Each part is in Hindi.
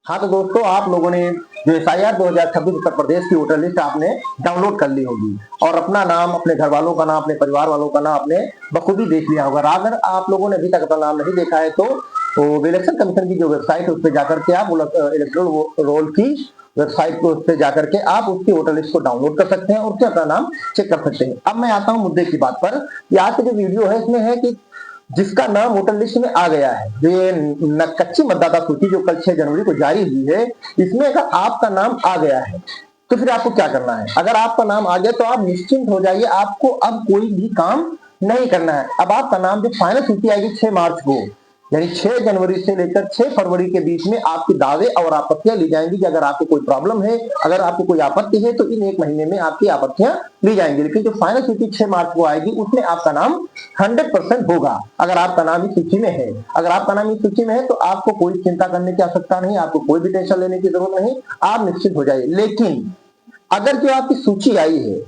हाँ तो दोस्तों, आप लोगों ने जो SIR 2026 उत्तर प्रदेश की वोटर लिस्ट आपने डाउनलोड कर ली होगी और अपना नाम, अपने घर वालों का नाम, अपने परिवार वालों का नाम आपने बखूबी देख लिया होगा। अगर आप लोगों ने अभी तक अपना नाम नहीं देखा है तो इलेक्शन कमीशन की जो वेबसाइट है उस पर जाकर के आप इलेक्टोरल रोल की वेबसाइट को उस पर जाकर के आप उसकी वोटर लिस्ट को डाउनलोड कर सकते हैं और उससे अपना नाम चेक कर सकते हैं। अब मैं आता हूँ मुद्दे की बात पर कि आज की जो वीडियो है इसमें है कि जिसका नाम वोटर लिस्ट में आ गया है, जो ये कच्ची मतदाता सूची जो कल 6 जनवरी को जारी हुई है, इसमें अगर आपका नाम आ गया है तो फिर आपको क्या करना है। अगर आपका नाम आ गया तो आप निश्चिंत हो जाइए, आपको अब कोई भी काम नहीं करना है। अब आपका नाम जो फाइनल सूची आएगी 6 मार्च को, यानी 6 जनवरी से लेकर 6 फरवरी के बीच में आपके दावे और आपत्तियां ली जाएंगी कि अगर आपको कोई प्रॉब्लम है, अगर आपको कोई आपत्ति है तो इन 1 महीने में आपकी आपत्तियां ली जाएंगी। लेकिन जो फाइनल सूची 6 मार्च को आएगी उसमें आपका नाम 100% होगा। अगर आपका नाम इस सूची में है, अगर आपका नाम इस सूची में है तो आपको कोई चिंता करने की आवश्यकता नहीं, आपको कोई भी टेंशन लेने की जरूरत नहीं, आप निश्चित हो जाइए। लेकिन अगर जो आपकी सूची आई है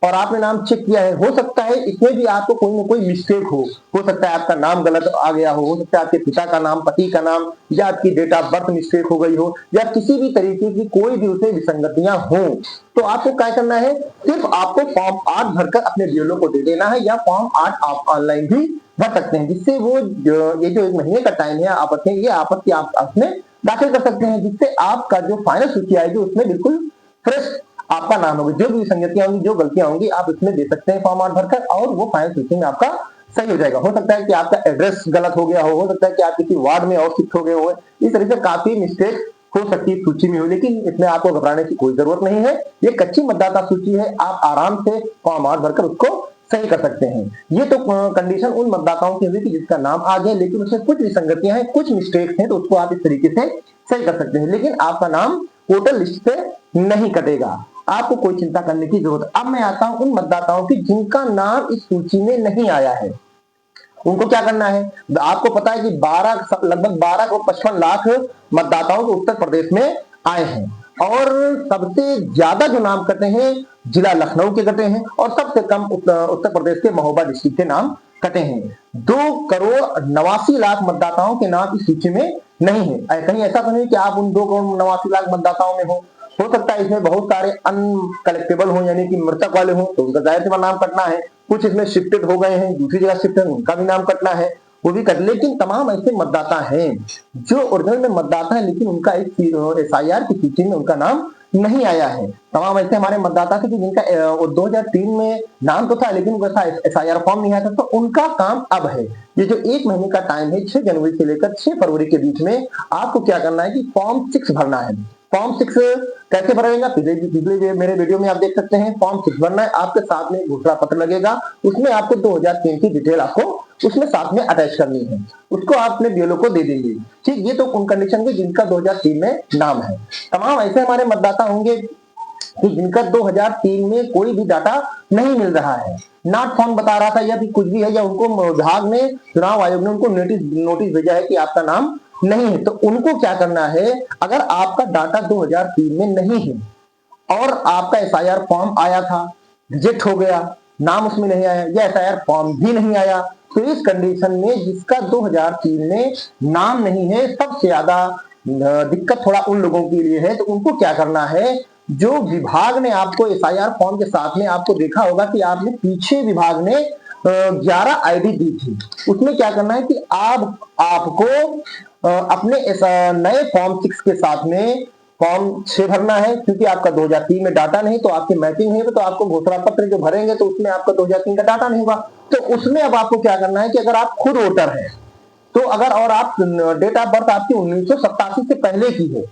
और आपने नाम चेक किया है, हो सकता है इसमें भी आपको कोई ना कोई मिस्टेक हो सकता है आपका नाम गलत आ गया हो सकता है आपके पिता का नाम, पति का नाम, या आपकी डेट ऑफ बर्थ मिस्टेक हो गई हो, या किसी भी तरीके की कोई भी उसे विसंगतियां हो, तो आपको क्या करना है, सिर्फ आपको फॉर्म 8 भरकर अपने बीएलओ को दे देना है, या फॉर्म 8 आप ऑनलाइन भी भर सकते हैं, जिससे वो ये जो 1 महीने का टाइम है आपत्ति आप उसमें दाखिल कर सकते हैं, जिससे आपका जो फाइनल सूची आएगी उसमें बिल्कुल फ्रेश आपका नाम होगा। जो भी विसंगतियां होंगी, जो गलतियां होंगी, आप इसमें दे सकते हैं फॉर्म 8 भरकर और वो फाइनल सूची में आपका सही हो जाएगा। हो सकता है कि आपका एड्रेस गलत हो गया हो सकता है कि आप किसी वार्ड में और शिफ्ट हो गए हो, इस तरह से काफी मिस्टेक हो सकती है सूची में हो, लेकिन इसमें आपको घबराने की कोई जरूरत नहीं है। ये कच्ची मतदाता सूची है, आप आराम से फॉर्म 8 भरकर उसको सही कर सकते हैं। ये तो कंडीशन उन मतदाताओं की हुई कि जिसका नाम आ गया लेकिन उसमें कुछ विसंगतियां हैं, कुछ मिस्टेक्स हैं, तो उसको आप इस तरीके से सही कर सकते हैं। लेकिन आपका नाम वोटर लिस्ट से नहीं कटेगा, आपको कोई चिंता करने की जरूरत। अब मैं आता हूं उन मतदाताओं की जिनका नाम इस सूची में नहीं आया है, उनको क्या करना है। आपको पता है कि लगभग 12,55,00,000 मतदाताओं को उत्तर प्रदेश में आए हैं और सबसे ज्यादा जो नाम कटे हैं जिला लखनऊ के कटे हैं और सबसे कम उत्तर प्रदेश के महोबा डिस्ट्रिक्ट के नाम कटे हैं। 2,89,00,000 मतदाताओं के नाम इस सूची में नहीं है। कहीं ऐसा तो नहीं कि आप उन 2,89,00,000 मतदाताओं में हो सकता है इसमें बहुत सारे अनकलेक्टेबल हो, यानी कि मृतक वाले हो, तो उनका जाहिर सी नाम कटना है। कुछ इसमें शिफ्टेड हो गए हैं, दूसरी जगह शिफ्ट है, उनका भी नाम कटना है, वो भी कट। लेकिन तमाम ऐसे मतदाता हैं जो ओरिजिनल में मतदाता है लेकिन उनका SIR की सूची में उनका नाम नहीं आया है। तमाम ऐसे हमारे मतदाता थे जिनका 2003 में नाम तो था लेकिन वैसा SIR फॉर्म नहीं आया था, तो उनका काम अब है। ये जो 1 महीने का टाइम है 6 जनवरी से लेकर 6 फरवरी के बीच में, आपको क्या करना है कि फॉर्म 6 भरना है। फॉर्म 6 कैसे भरेगा, पिछले मेरे वीडियो में आप देख सकते हैं। फॉर्म 6 भरना है, आपके साथ में घोषणा पत्र लगेगा, उसमें आपको 2003 की डिटेल आपको उसमें साथ में अटैच करनी है, उसको आप अपने बीएलओ को दे देंगे। ठीक, ये तो उन कंडीशन के जिनका 2003 में नाम है। तमाम ऐसे हमारे मतदाता होंगे कि जिनका 2003 में कोई भी डाटा नहीं मिल रहा है, नॉट फाउंड बता रहा था या भी कुछ भी है, या उनको विभाग ने, चुनाव आयोग ने उनको नोटिस भेजा है कि आपका नाम नहीं है, तो उनको क्या करना है, अगर आपका डाटा 2003 में नहीं है और आपका SIR फॉर्म आया था, रिजेक्ट हो गया, नाम उसमें नहीं आया, या SIR फॉर्म भी नहीं आया, तो इस कंडीशन में जिसका 2003 में नाम नहीं है, सबसे ज्यादा दिक्कत थोड़ा उन लोगों के लिए है। तो उनको क्या करना है, जो विभाग ने आपको SIR फॉर्म के साथ में आपको देखा होगा कि आपने पीछे विभाग ने 11 ID दी थी, उसमें क्या करना है कि आपको अपने इस नए फॉर्म 6 के साथ में फॉर्म 6 भरना है, क्योंकि आपका 2003 में डाटा नहीं, तो आपकी मैचिंग नहीं है, तो आपको घोषणा पत्र जो भरेंगे तो उसमें आपका 2003 का डाटा नहीं होगा। तो उसमें अब आपको क्या करना है कि अगर आप खुद वोटर हैं तो अगर, और आप डेट ऑफ बर्थ आपकी 1987 से पहले की है,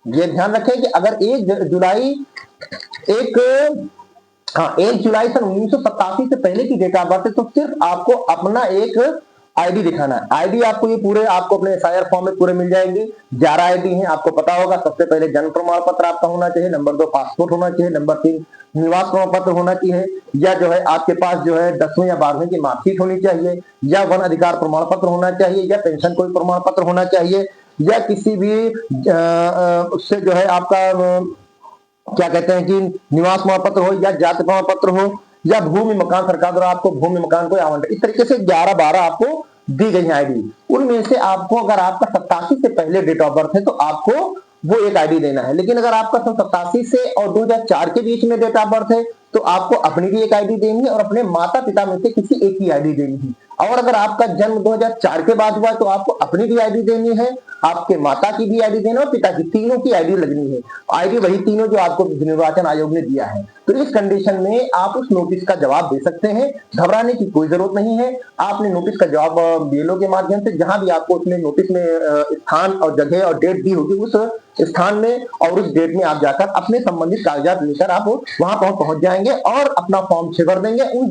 ये ध्यान रखें कि अगर 1 जुलाई सन 1987 से पहले की डेट ऑफ बर्थ है तो सिर्फ आपको अपना एक आईडी दिखाना है। आईडी आपको ये पूरे आपको अपने SIR फॉर्म में पूरे मिल जाएंगे। 11 आईडी हैं, आपको पता होगा। सबसे पहले जन्म प्रमाण पत्र आपका होना चाहिए, नंबर 2 पासपोर्ट होना चाहिए, नंबर 3 निवास प्रमाण पत्र होना चाहिए, या जो है आपके पास जो है 10वीं या 12वीं की मार्कशीट होनी चाहिए, या वन अधिकार प्रमाण पत्र होना चाहिए, या पेंशन कोई प्रमाण पत्र होना चाहिए, या किसी भी उससे जो है आपका क्या कहते हैं कि निवास प्रमाण पत्र हो, या जाति प्रमाण पत्र हो, या भूमि मकान, सरकार द्वारा आपको भूमि मकान को आवंटन, इस तरीके से 11-12 आपको दी गई है आईडी। उनमें से आपको, अगर आपका 87 से पहले डेट ऑफ बर्थ है तो आपको वो एक आईडी देना है। लेकिन अगर आपका सन 87 से और 2004 के बीच में डेट ऑफ बर्थ है तो आपको अपनी भी एक आईडी देनी है और अपने माता पिता में से किसी एक की आईडी देनी है। और अगर आपका जन्म 2004 के बाद हुआ है तो आपको अपनी भी आईडी देनी है, आपके माता की भी आईडी देना और पिता की, तीनों की आईडी लगनी है। आईडी वही तीनों जो आपको निर्वाचन आयोग ने दिया है। तो इस कंडीशन में आप उस नोटिस का जवाब दे सकते हैं, घबराने की कोई जरूरत नहीं है। आपने नोटिस का जवाब बीएलओ के माध्यम से, जहां भी आपको उसमें नोटिस में स्थान और जगह और डेट दी होगी उस स्थान में और उस डेट में आप जाकर अपने संबंधित कागजात लेकर आप वहां पहुंच जाएंगे और अपना फॉर्म 6 भर देंगे, उन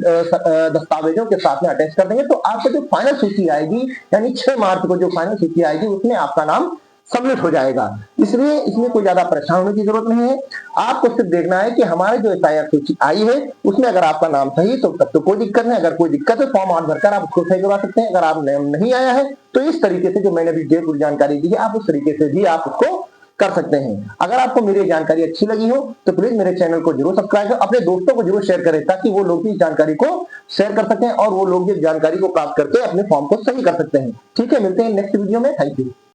दस्तावेजों के साथ में अटैच कर देंगे। तो आपको जो फाइनल सूची आएगी यानी 6 मार्च को जो फाइनल सूची आएगी उसमें आपका नाम सबमिट हो जाएगा। इसलिए इसमें कोई ज्यादा परेशान होने की जरूरत नहीं है। आपको सिर्फ देखना है कि हमारे जो एफआईआर सूची आई है उसमें अगर आपका नाम सही है तो तब तो कोई दिक्कत नहीं। अगर कोई दिक्कत है फॉर्म 8 भरकर आप उसको सही करवा सकते हैं। अगर आप नाम नहीं आया है तो इस तरीके से जो मैंने अभी पूरी जानकारी दी है आप उस तरीके से भी आप उसको कर सकते हैं। अगर आपको मेरी जानकारी अच्छी लगी हो तो प्लीज मेरे चैनल को जरूर सब्सक्राइब करें, अपने दोस्तों को जरूर शेयर करें ताकि वो लोग भी इस जानकारी को शेयर कर सकें और वो लोग भी इस जानकारी को प्राप्त करके अपने फॉर्म को सही कर सकते हैं। ठीक है, मिलते हैं नेक्स्ट वीडियो में। Thank you.